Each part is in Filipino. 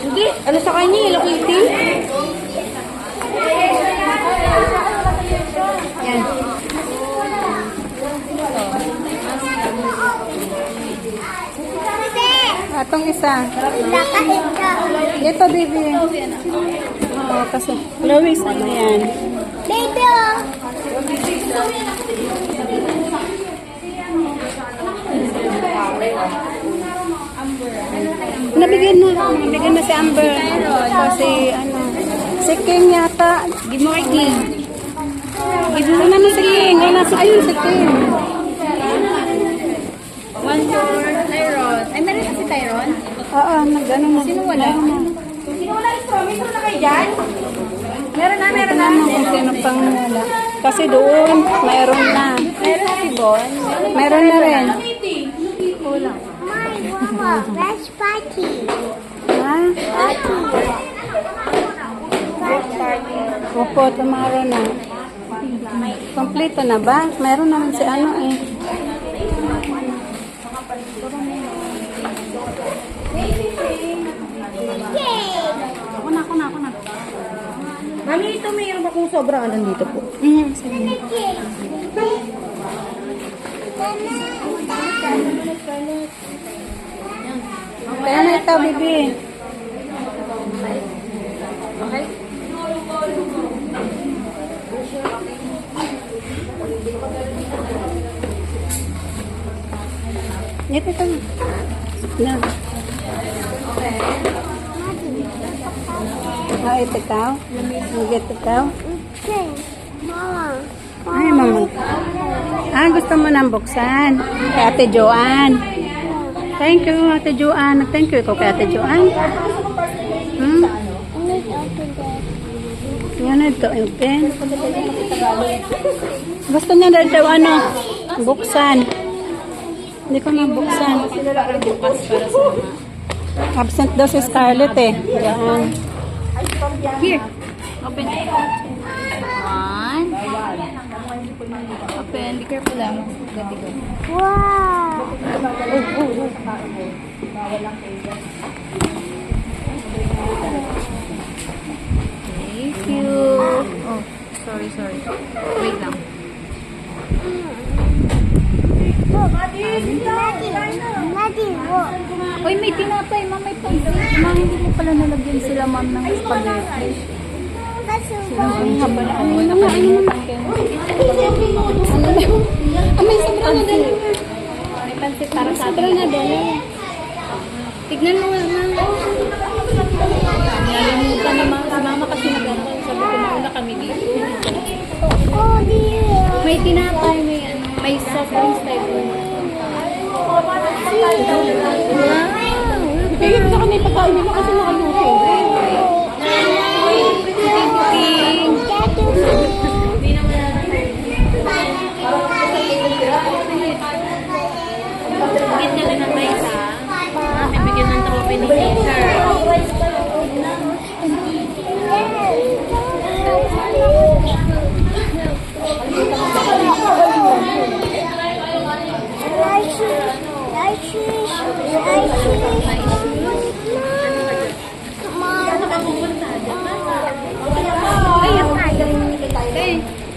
Hindi. Ano sa kanya? Hello Kitty? Yan. Atong isa. Ito, baby. Oo, kasi. Louis, ano yan? Baby, oh. Nabigyan na si Amber. Kasi, ano, si King yata. Give mo kay King. Give mo na si King. Ayun, si King. One for Tyron. Ay, meron na si Tyron? Oo, nag-ano na. Sino wala? Sino wala ito? May na kayo dyan? Meron na. Kung sino pang wala. Kasi doon, mayroon na. Meron na si Bon. Mayroon na rin. Kulang. My mama, best party. Ha? Opo, tomorrow na. Kompleto na ba? Mayroon naman si ano eh. Ako na. Mami, ito mayroon akong sobrang ano dito po. Sige. Kaya na ito, bibi. Okay? Ito. Na. Ah, ito ikaw? Mag-get ikaw? Okay. Mama. Ay, mama. Ah, gusto mo nang buksan? Kay Ate Joanne. Thank you, Ate Joanne. Thank you ikaw kay Ate Joanne. Yan ito, open. Gusto niya daw ano, buksan. Hindi ko na buksan. Absent daw si Scarlett eh. Yan. Here. Open. One. Open. Be careful lang. Wow. Thank you. Oh, sorry. Wait lang. Uy, may tinapay, ma'am, may pansin. Ma'am, hindi mo pala nalagyan sila, ma'am, ng spaghetti. Haba na ano na nakalimutan ko. May sobra na dali. May pansit para sa atin. Na dali. Tignan mo, ma'am. Nalimutan na, ma'am. Si mama kasi nag-ano. Sabi ko, mauna kami dito. May tinapay, may soft drinks tayo. Kaya gusto ko na ipagkain nila kasi nakaluto. Bigyan niya lang ng rice, ha? May bigyan ng trophy ni Caesar.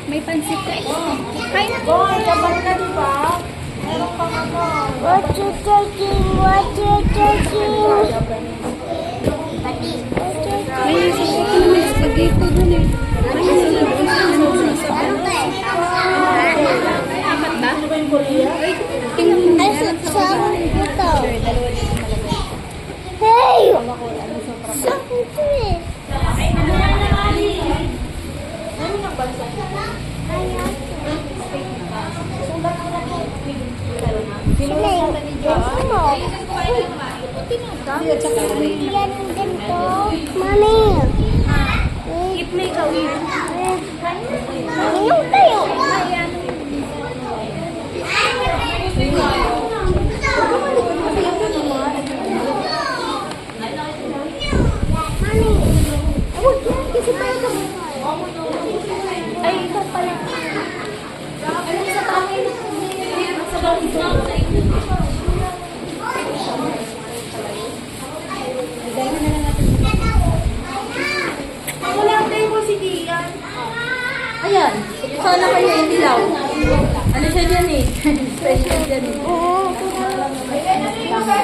May pansit ka. Kain na. Sabay na, diba? Meron pa ako. What you taking? May sasakin na may spaghetti dun eh. Apat ba? Tingnan Hey! Sakit ito eh. Mami! Eat na ikaw. Inom tayo. Ay, ito pala. Ano sa bahay na? sana kayo yung dilaw. Ano siya dyan eh? Special dyan eh.